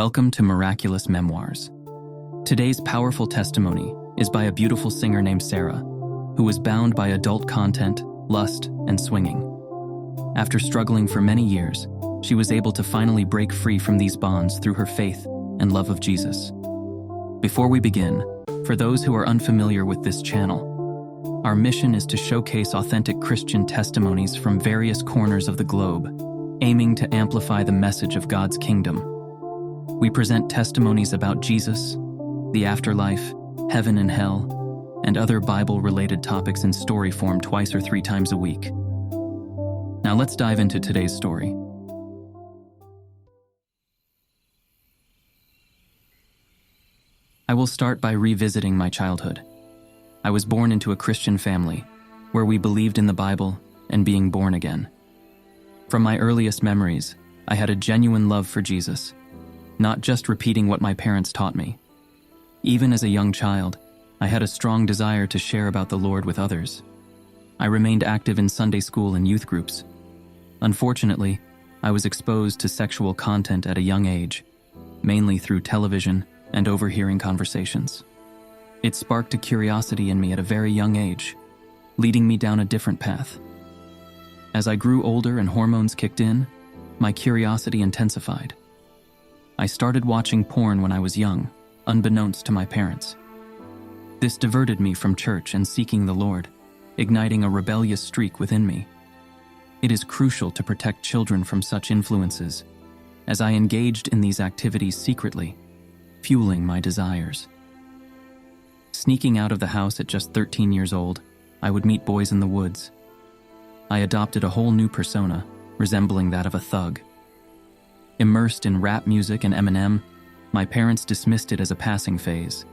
Welcome to Miraculous Memoirs. Today's powerful testimony is by a beautiful singer named Sarah, who was bound by adult content, lust, and swinging. After struggling for many years, she was able to finally break free from these bonds through her faith and love of Jesus. Before we begin, for those who are unfamiliar with this channel, our mission is to showcase authentic Christian testimonies from various corners of the globe, aiming to amplify the message of God's kingdom. We present testimonies about Jesus, the afterlife, heaven and hell, and other Bible-related topics in story form twice or 3 times a week. Now let's dive into today's story. I will start by revisiting my childhood. I was born into a Christian family, where we believed in the Bible and being born again. From my earliest memories, I had a genuine love for Jesus, not just repeating what my parents taught me. Even as a young child, I had a strong desire to share about the Lord with others. I remained active in Sunday school and youth groups. Unfortunately, I was exposed to sexual content at a young age, mainly through television and overhearing conversations. It sparked a curiosity in me at a very young age, leading me down a different path. As I grew older and hormones kicked in, my curiosity intensified. I started watching porn when I was young, unbeknownst to my parents. This diverted me from church and seeking the Lord, igniting a rebellious streak within me. It is crucial to protect children from such influences, as I engaged in these activities secretly, fueling my desires. Sneaking out of the house at just 13 years old, I would meet boys in the woods. I adopted a whole new persona, resembling that of a thug. Immersed in rap music and Eminem, my parents dismissed it as a passing phase.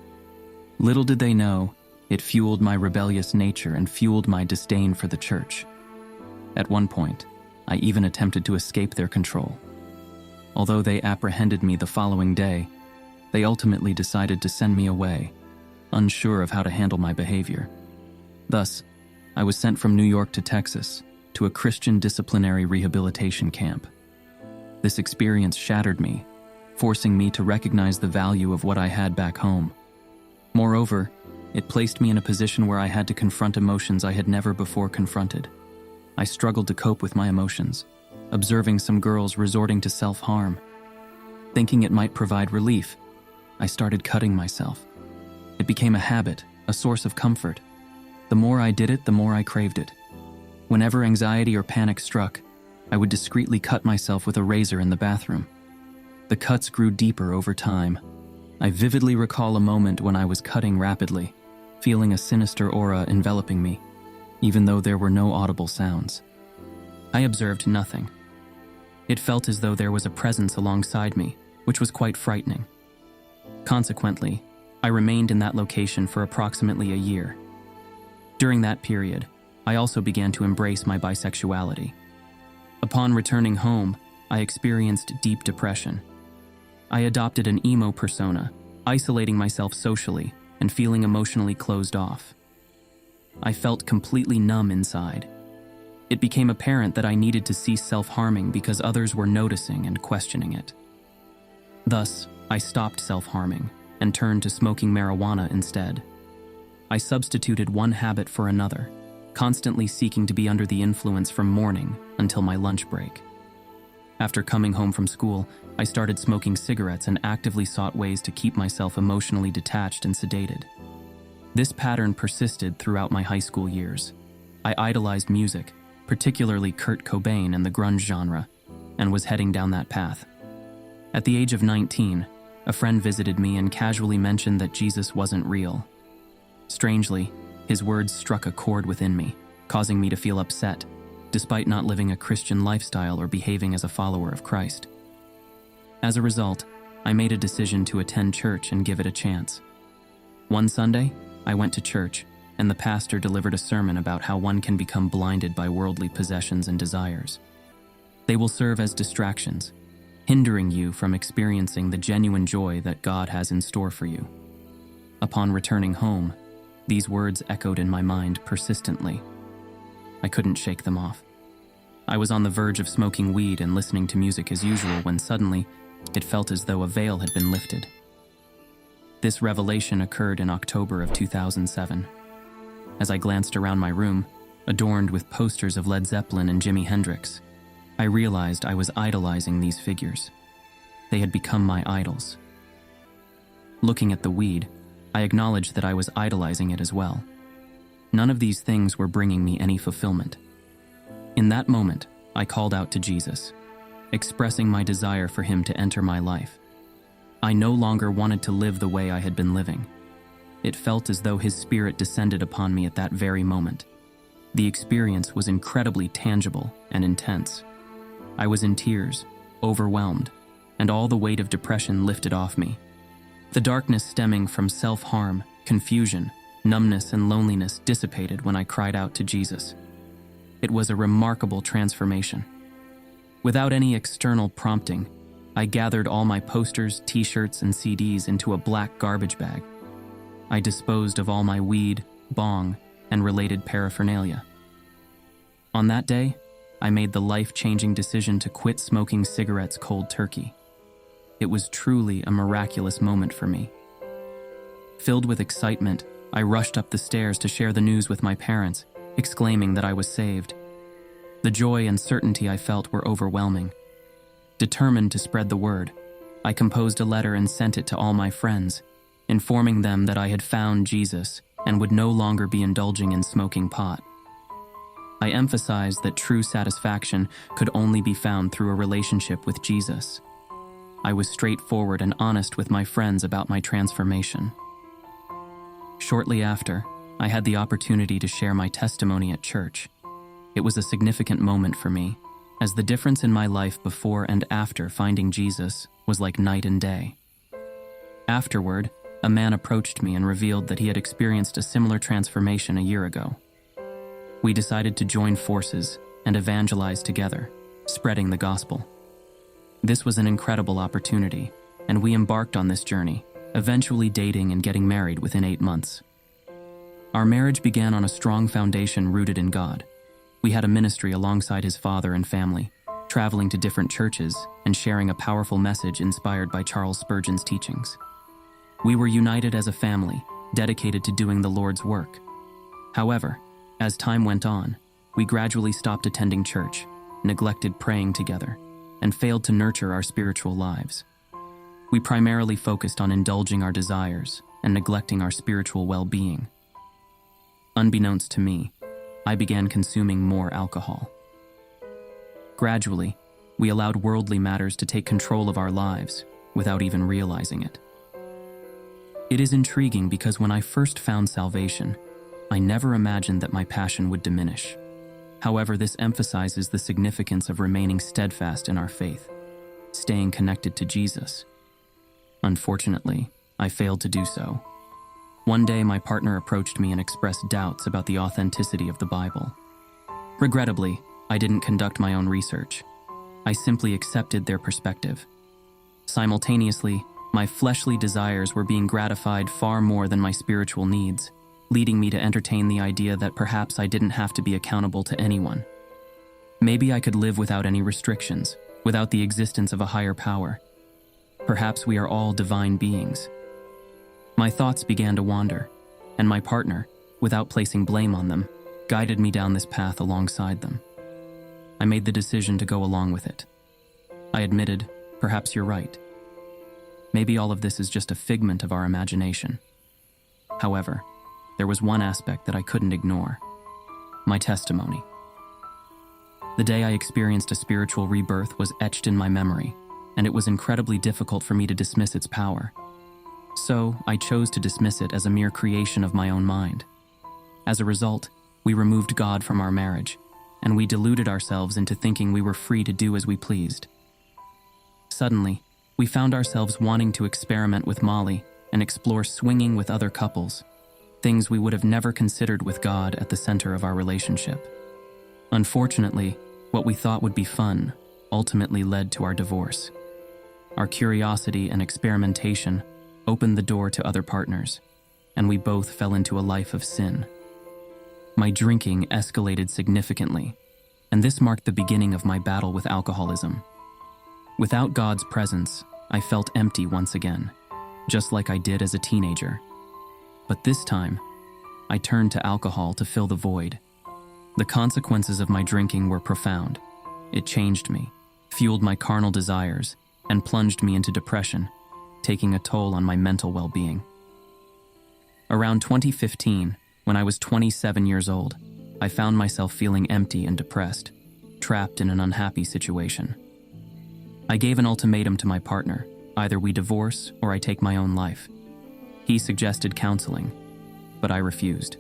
Little did they know, it fueled my rebellious nature and fueled my disdain for the church. At one point, I even attempted to escape their control. Although they apprehended me the following day, they ultimately decided to send me away, unsure of how to handle my behavior. Thus, I was sent from New York to Texas, to a Christian disciplinary rehabilitation camp. This experience shattered me, forcing me to recognize the value of what I had back home. Moreover, it placed me in a position where I had to confront emotions I had never before confronted. I struggled to cope with my emotions, observing some girls resorting to self-harm. Thinking it might provide relief, I started cutting myself. It became a habit, a source of comfort. The more I did it, the more I craved it. Whenever anxiety or panic struck, I would discreetly cut myself with a razor in the bathroom. The cuts grew deeper over time. I vividly recall a moment when I was cutting rapidly, feeling a sinister aura enveloping me, even though there were no audible sounds. I observed nothing. It felt as though there was a presence alongside me, which was quite frightening. Consequently, I remained in that location for approximately a year. During that period, I also began to embrace my bisexuality. Upon returning home, I experienced deep depression. I adopted an emo persona, isolating myself socially and feeling emotionally closed off. I felt completely numb inside. It became apparent that I needed to cease self-harming because others were noticing and questioning it. Thus, I stopped self-harming and turned to smoking marijuana instead. I substituted one habit for another, constantly seeking to be under the influence from morning until my lunch break. After coming home from school, I started smoking cigarettes and actively sought ways to keep myself emotionally detached and sedated. This pattern persisted throughout my high school years. I idolized music, particularly Kurt Cobain and the grunge genre, and was heading down that path. At the age of 19, a friend visited me and casually mentioned that Jesus wasn't real. Strangely, his words struck a chord within me, causing me to feel upset, despite not living a Christian lifestyle or behaving as a follower of Christ. As a result, I made a decision to attend church and give it a chance. One Sunday, I went to church, and the pastor delivered a sermon about how one can become blinded by worldly possessions and desires. They will serve as distractions, hindering you from experiencing the genuine joy that God has in store for you. Upon returning home, these words echoed in my mind persistently. I couldn't shake them off. I was on the verge of smoking weed and listening to music as usual when suddenly It felt as though a veil had been lifted. This revelation occurred in October of 2007. As I glanced around my room, adorned with posters of Led Zeppelin and Jimi Hendrix, I realized I was idolizing these figures. They had become my idols. Looking at the weed, I acknowledged that I was idolizing it as well. None of these things were bringing me any fulfillment. In that moment, I called out to Jesus, expressing my desire for him to enter my life. I no longer wanted to live the way I had been living. It felt as though his spirit descended upon me at that very moment. The experience was incredibly tangible and intense. I was in tears, overwhelmed, and all the weight of depression lifted off me. The darkness stemming from self-harm, confusion, numbness, and loneliness dissipated when I cried out to Jesus. It was a remarkable transformation. Without any external prompting, I gathered all my posters, t-shirts, and CDs into a black garbage bag. I disposed of all my weed, bong, and related paraphernalia. On that day, I made the life-changing decision to quit smoking cigarettes cold turkey. It was truly a miraculous moment for me. Filled with excitement, I rushed up the stairs to share the news with my parents, exclaiming that I was saved. The joy and certainty I felt were overwhelming. Determined to spread the word, I composed a letter and sent it to all my friends, informing them that I had found Jesus and would no longer be indulging in smoking pot. I emphasized that true satisfaction could only be found through a relationship with Jesus. I was straightforward and honest with my friends about my transformation. Shortly after, I had the opportunity to share my testimony at church. It was a significant moment for me, as the difference in my life before and after finding Jesus was like night and day. Afterward, a man approached me and revealed that he had experienced a similar transformation a year ago. We decided to join forces and evangelize together, spreading the gospel. This was an incredible opportunity, and we embarked on this journey, eventually dating and getting married within 8 months. Our marriage began on a strong foundation rooted in God. We had a ministry alongside his father and family, traveling to different churches and sharing a powerful message inspired by Charles Spurgeon's teachings. We were united as a family, dedicated to doing the Lord's work. However, as time went on, we gradually stopped attending church, neglected praying together, and failed to nurture our spiritual lives. We primarily focused on indulging our desires and neglecting our spiritual well-being. Unbeknownst to me, I began consuming more alcohol. Gradually, we allowed worldly matters to take control of our lives without even realizing it. It is intriguing because when I first found salvation, I never imagined that my passion would diminish. However, this emphasizes the significance of remaining steadfast in our faith, staying connected to Jesus. Unfortunately, I failed to do so. One day, my partner approached me and expressed doubts about the authenticity of the Bible. Regrettably, I didn't conduct my own research. I simply accepted their perspective. Simultaneously, my fleshly desires were being gratified far more than my spiritual needs, leading me to entertain the idea that perhaps I didn't have to be accountable to anyone. Maybe I could live without any restrictions, without the existence of a higher power. Perhaps we are all divine beings. My thoughts began to wander, and my partner, without placing blame on them, guided me down this path alongside them. I made the decision to go along with it. I admitted, perhaps you're right. Maybe all of this is just a figment of our imagination. However, there was one aspect that I couldn't ignore: my testimony. The day I experienced a spiritual rebirth was etched in my memory, and it was incredibly difficult for me to dismiss its power. So, I chose to dismiss it as a mere creation of my own mind. As a result, we removed God from our marriage, and we deluded ourselves into thinking we were free to do as we pleased. Suddenly, we found ourselves wanting to experiment with Molly and explore swinging with other couples, things we would have never considered with God at the center of our relationship. Unfortunately, what we thought would be fun ultimately led to our divorce. Our curiosity and experimentation opened the door to other partners, and we both fell into a life of sin. My drinking escalated significantly, and this marked the beginning of my battle with alcoholism. Without God's presence, I felt empty once again, just like I did as a teenager. But this time, I turned to alcohol to fill the void. The consequences of my drinking were profound. It changed me, fueled my carnal desires, and plunged me into depression, taking a toll on my mental well-being. Around 2015, when I was 27 years old, I found myself feeling empty and depressed, trapped in an unhappy situation. I gave an ultimatum to my partner: either we divorce or I take my own life. He suggested counseling, but I refused.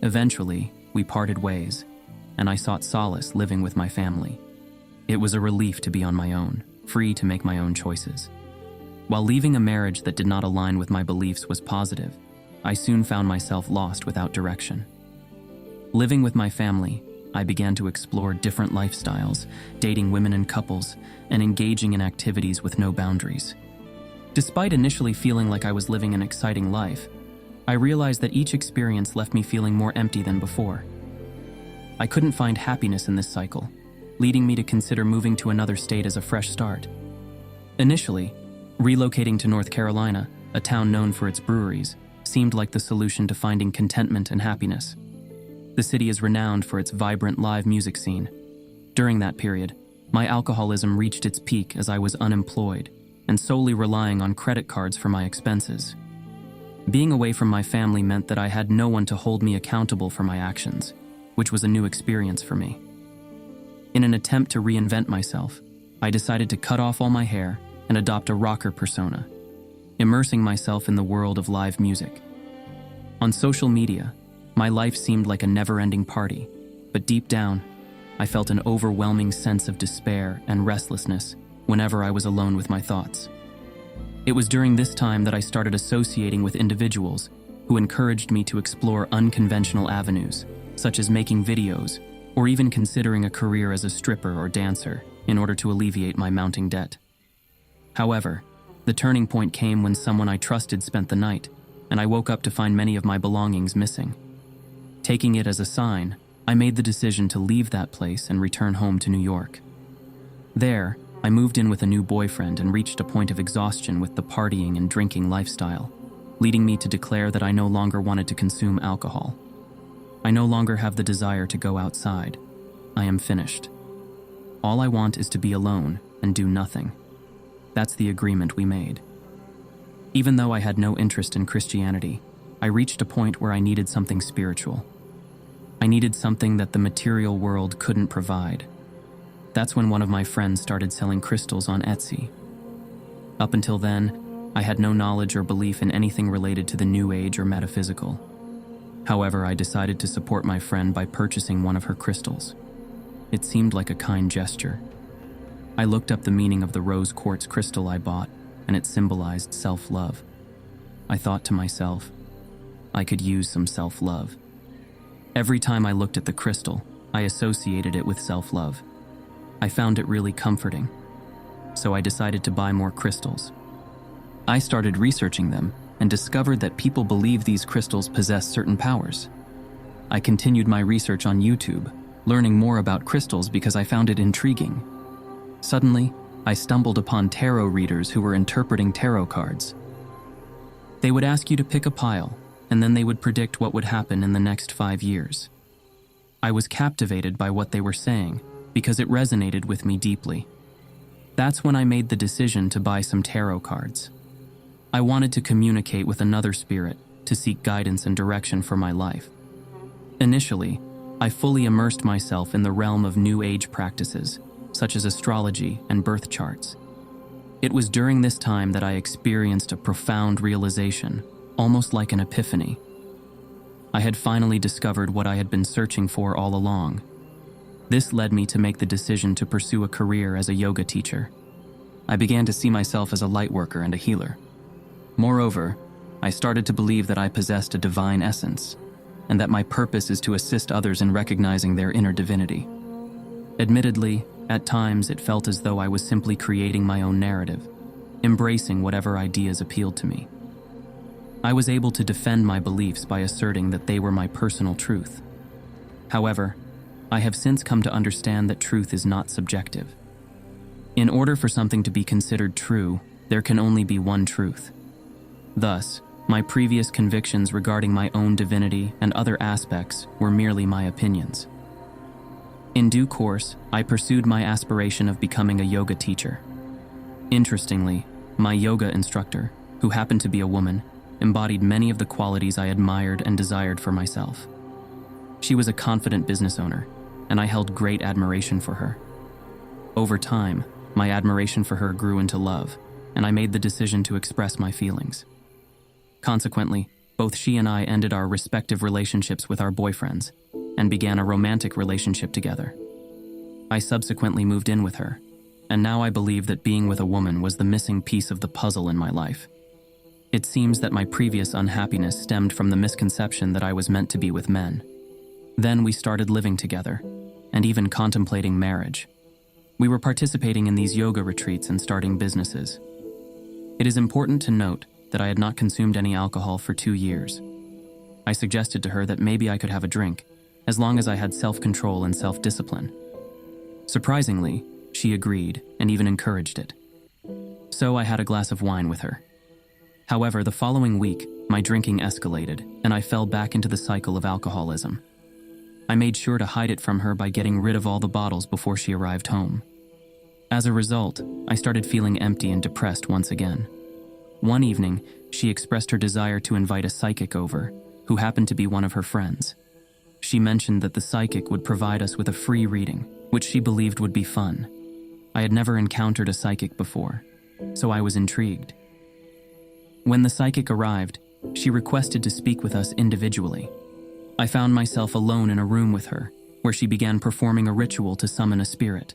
Eventually, we parted ways, and I sought solace living with my family. It was a relief to be on my own, free to make my own choices. While leaving a marriage that did not align with my beliefs was positive, I soon found myself lost without direction. Living with my family, I began to explore different lifestyles, dating women and couples, and engaging in activities with no boundaries. Despite initially feeling like I was living an exciting life, I realized that each experience left me feeling more empty than before. I couldn't find happiness in this cycle, leading me to consider moving to another state as a fresh start. Initially, relocating to North Carolina, a town known for its breweries, seemed like the solution to finding contentment and happiness. The city is renowned for its vibrant live music scene. During that period, my alcoholism reached its peak as I was unemployed and solely relying on credit cards for my expenses. Being away from my family meant that I had no one to hold me accountable for my actions, which was a new experience for me. In an attempt to reinvent myself, I decided to cut off all my hair and adopt a rocker persona, immersing myself in the world of live music. On social media, my life seemed like a never-ending party, but deep down, I felt an overwhelming sense of despair and restlessness whenever I was alone with my thoughts. It was during this time that I started associating with individuals who encouraged me to explore unconventional avenues, such as making videos or even considering a career as a stripper or dancer in order to alleviate my mounting debt. However, the turning point came when someone I trusted spent the night, and I woke up to find many of my belongings missing. Taking it as a sign, I made the decision to leave that place and return home to New York. There, I moved in with a new boyfriend and reached a point of exhaustion with the partying and drinking lifestyle, leading me to declare that I no longer wanted to consume alcohol. I no longer have the desire to go outside. I am finished. All I want is to be alone and do nothing. That's the agreement we made. Even though I had no interest in Christianity, I reached a point where I needed something spiritual. I needed something that the material world couldn't provide. That's when one of my friends started selling crystals on Etsy. Up until then, I had no knowledge or belief in anything related to the New Age or metaphysical. However, I decided to support my friend by purchasing one of her crystals. It seemed like a kind gesture. I looked up the meaning of the rose quartz crystal I bought, and it symbolized self-love. I thought to myself, I could use some self-love. Every time I looked at the crystal, I associated it with self-love. I found it really comforting, so I decided to buy more crystals. I started researching them and discovered that people believe these crystals possess certain powers. I continued my research on YouTube, learning more about crystals because I found it intriguing. Suddenly, I stumbled upon tarot readers who were interpreting tarot cards. They would ask you to pick a pile, and then they would predict what would happen in the next 5 years. I was captivated by what they were saying because it resonated with me deeply. That's when I made the decision to buy some tarot cards. I wanted to communicate with another spirit to seek guidance and direction for my life. Initially, I fully immersed myself in the realm of New Age practices, such as astrology and birth charts. It was during this time that I experienced a profound realization, almost like an epiphany. I had finally discovered what I had been searching for all along. This led me to make the decision to pursue a career as a yoga teacher. I began to see myself as a light worker and a healer. Moreover, I started to believe that I possessed a divine essence, and that my purpose is to assist others in recognizing their inner divinity. Admittedly, at times it felt as though I was simply creating my own narrative, embracing whatever ideas appealed to me. I was able to defend my beliefs by asserting that they were my personal truth. However, I have since come to understand that truth is not subjective. In order for something to be considered true, there can only be one truth. Thus, my previous convictions regarding my own divinity and other aspects were merely my opinions. In due course, I pursued my aspiration of becoming a yoga teacher. Interestingly, my yoga instructor, who happened to be a woman, embodied many of the qualities I admired and desired for myself. She was a confident business owner, and I held great admiration for her. Over time, my admiration for her grew into love, and I made the decision to express my feelings. Consequently, both she and I ended our respective relationships with our boyfriends and began a romantic relationship together. I subsequently moved in with her, and now I believe that being with a woman was the missing piece of the puzzle in my life. It seems that my previous unhappiness stemmed from the misconception that I was meant to be with men. Then we started living together, and even contemplating marriage. We were participating in these yoga retreats and starting businesses. It is important to note that I had not consumed any alcohol for 2 years. I suggested to her that maybe I could have a drink, as long as I had self-control and self-discipline. Surprisingly, she agreed and even encouraged it. So I had a glass of wine with her. However, the following week, my drinking escalated, and I fell back into the cycle of alcoholism. I made sure to hide it from her by getting rid of all the bottles before she arrived home. As a result, I started feeling empty and depressed once again. One evening, she expressed her desire to invite a psychic over, who happened to be one of her friends. She mentioned that the psychic would provide us with a free reading, which she believed would be fun. I had never encountered a psychic before, so I was intrigued. When the psychic arrived, she requested to speak with us individually. I found myself alone in a room with her, where she began performing a ritual to summon a spirit.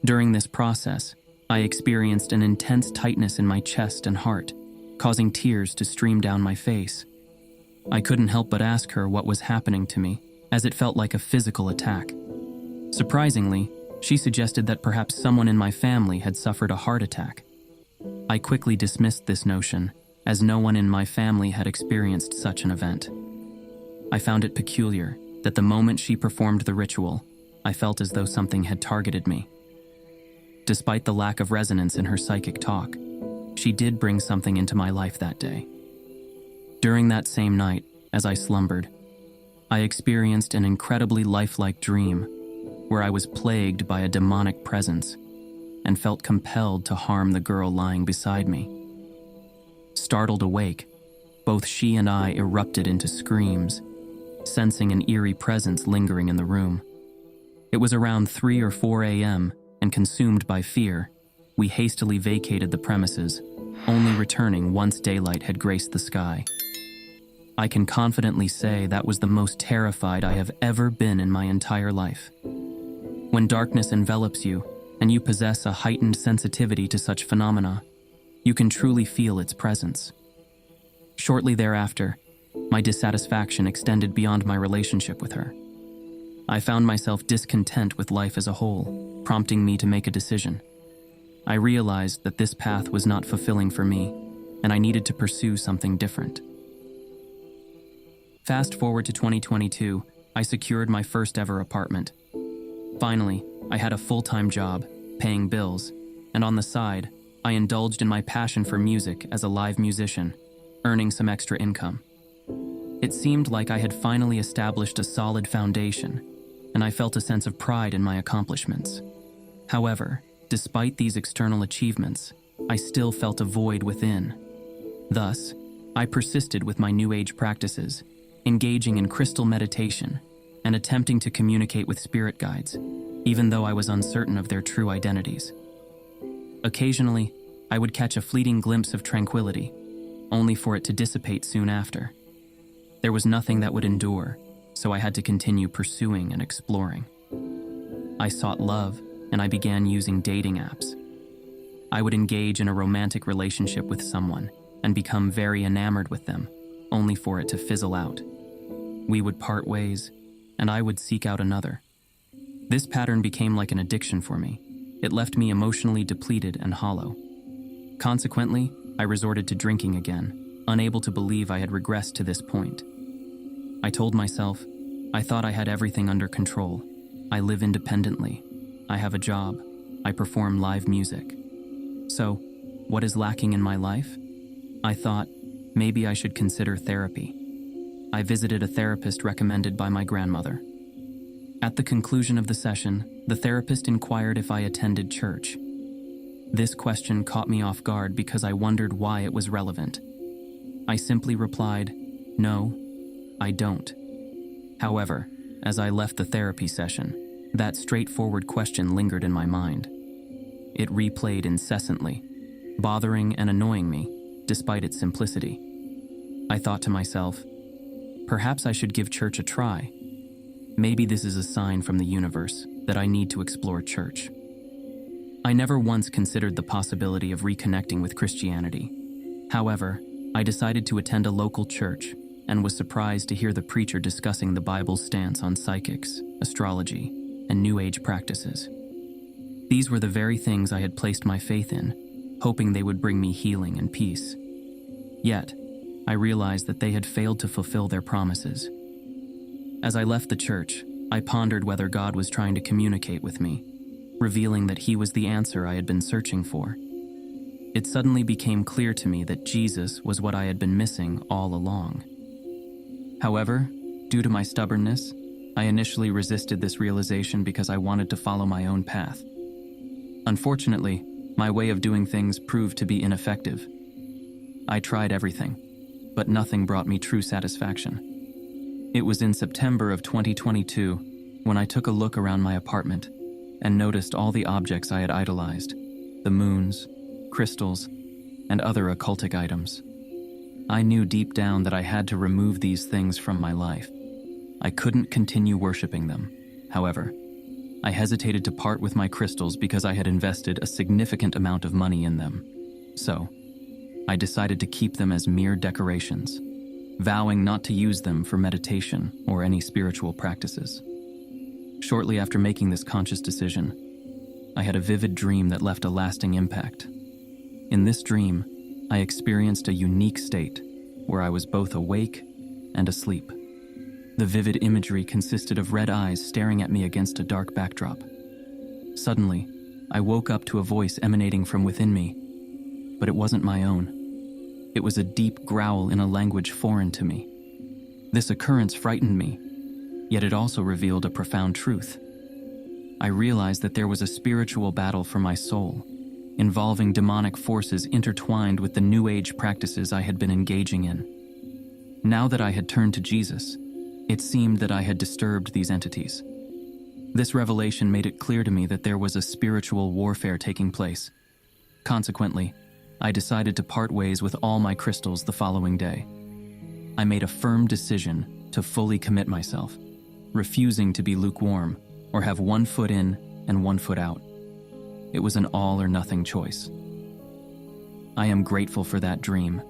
During this process, I experienced an intense tightness in my chest and heart, causing tears to stream down my face. I couldn't help but ask her what was happening to me, as it felt like a physical attack. Surprisingly, she suggested that perhaps someone in my family had suffered a heart attack. I quickly dismissed this notion, as no one in my family had experienced such an event. I found it peculiar that the moment she performed the ritual, I felt as though something had targeted me. Despite the lack of resonance in her psychic talk, she did bring something into my life that day. During that same night, as I slumbered, I experienced an incredibly lifelike dream where I was plagued by a demonic presence and felt compelled to harm the girl lying beside me. Startled awake, both she and I erupted into screams, sensing an eerie presence lingering in the room. It was around 3 or 4 a.m., and consumed by fear, we hastily vacated the premises, only returning once daylight had graced the sky. I can confidently say that was the most terrified I have ever been in my entire life. When darkness envelops you, and you possess a heightened sensitivity to such phenomena, you can truly feel its presence. Shortly thereafter, my dissatisfaction extended beyond my relationship with her. I found myself discontent with life as a whole, prompting me to make a decision. I realized that this path was not fulfilling for me, and I needed to pursue something different. Fast forward to 2022, I secured my first ever apartment. Finally, I had a full-time job, paying bills, and on the side, I indulged in my passion for music as a live musician, earning some extra income. It seemed like I had finally established a solid foundation, and I felt a sense of pride in my accomplishments. However, despite these external achievements, I still felt a void within. Thus, I persisted with my New Age practices, engaging in crystal meditation and attempting to communicate with spirit guides, even though I was uncertain of their true identities. Occasionally, I would catch a fleeting glimpse of tranquility, only for it to dissipate soon after. There was nothing that would endure, so I had to continue pursuing and exploring. I sought love, and I began using dating apps. I would engage in a romantic relationship with someone and become very enamored with them, only for it to fizzle out. We would part ways, and I would seek out another. This pattern became like an addiction for me. It left me emotionally depleted and hollow. Consequently, I resorted to drinking again, unable to believe I had regressed to this point. I told myself, I thought I had everything under control. I live independently. I have a job. I perform live music. So, what is lacking in my life? I thought, maybe I should consider therapy. I visited a therapist recommended by my grandmother. At the conclusion of the session, the therapist inquired if I attended church. This question caught me off guard because I wondered why it was relevant. I simply replied, "No, I don't." However, as I left the therapy session, that straightforward question lingered in my mind. It replayed incessantly, bothering and annoying me, despite its simplicity. I thought to myself, perhaps I should give church a try. Maybe this is a sign from the universe that I need to explore church. I never once considered the possibility of reconnecting with Christianity. However, I decided to attend a local church and was surprised to hear the preacher discussing the Bible's stance on psychics, astrology, and New Age practices. These were the very things I had placed my faith in, hoping they would bring me healing and peace. Yet, I realized that they had failed to fulfill their promises. As I left the church, I pondered whether God was trying to communicate with me, revealing that He was the answer I had been searching for. It suddenly became clear to me that Jesus was what I had been missing all along. However, due to my stubbornness, I initially resisted this realization because I wanted to follow my own path. Unfortunately, my way of doing things proved to be ineffective. I tried everything, but nothing brought me true satisfaction. It was in September of 2022 when I took a look around my apartment and noticed all the objects I had idolized, the moons, crystals, and other occultic items. I knew deep down that I had to remove these things from my life. I couldn't continue worshiping them. However, I hesitated to part with my crystals because I had invested a significant amount of money in them. So, I decided to keep them as mere decorations, vowing not to use them for meditation or any spiritual practices. Shortly after making this conscious decision, I had a vivid dream that left a lasting impact. In this dream, I experienced a unique state where I was both awake and asleep. The vivid imagery consisted of red eyes staring at me against a dark backdrop. Suddenly, I woke up to a voice emanating from within me, but it wasn't my own. It was a deep growl in a language foreign to me. This occurrence frightened me, yet it also revealed a profound truth. I realized that there was a spiritual battle for my soul, involving demonic forces intertwined with the New Age practices I had been engaging in. Now that I had turned to Jesus, it seemed that I had disturbed these entities. This revelation made it clear to me that there was a spiritual warfare taking place. Consequently, I decided to part ways with all my crystals the following day. I made a firm decision to fully commit myself, refusing to be lukewarm or have one foot in and one foot out. It was an all-or-nothing choice. I am grateful for that dream,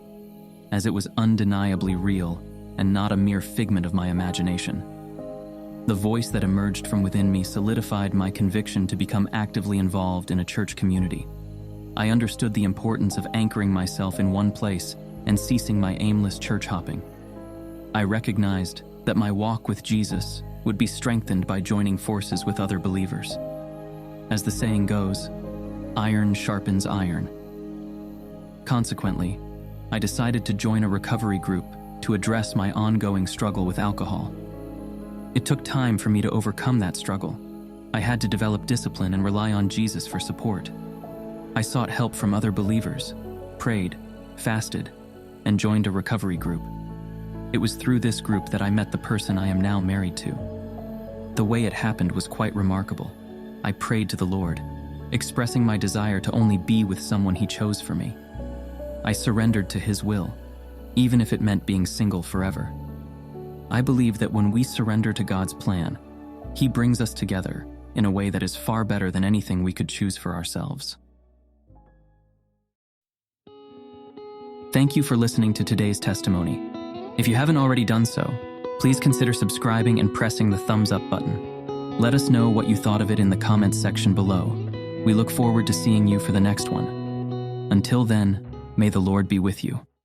as it was undeniably real and not a mere figment of my imagination. The voice that emerged from within me solidified my conviction to become actively involved in a church community. I understood the importance of anchoring myself in one place and ceasing my aimless church hopping. I recognized that my walk with Jesus would be strengthened by joining forces with other believers. As the saying goes, iron sharpens iron. Consequently, I decided to join a recovery group to address my ongoing struggle with alcohol. It took time for me to overcome that struggle. I had to develop discipline and rely on Jesus for support. I sought help from other believers, prayed, fasted, and joined a recovery group. It was through this group that I met the person I am now married to. The way it happened was quite remarkable. I prayed to the Lord, expressing my desire to only be with someone He chose for me. I surrendered to His will, even if it meant being single forever. I believe that when we surrender to God's plan, He brings us together in a way that is far better than anything we could choose for ourselves. Thank you for listening to today's testimony. If you haven't already done so, please consider subscribing and pressing the thumbs up button. Let us know what you thought of it in the comments section below. We look forward to seeing you for the next one. Until then, may the Lord be with you.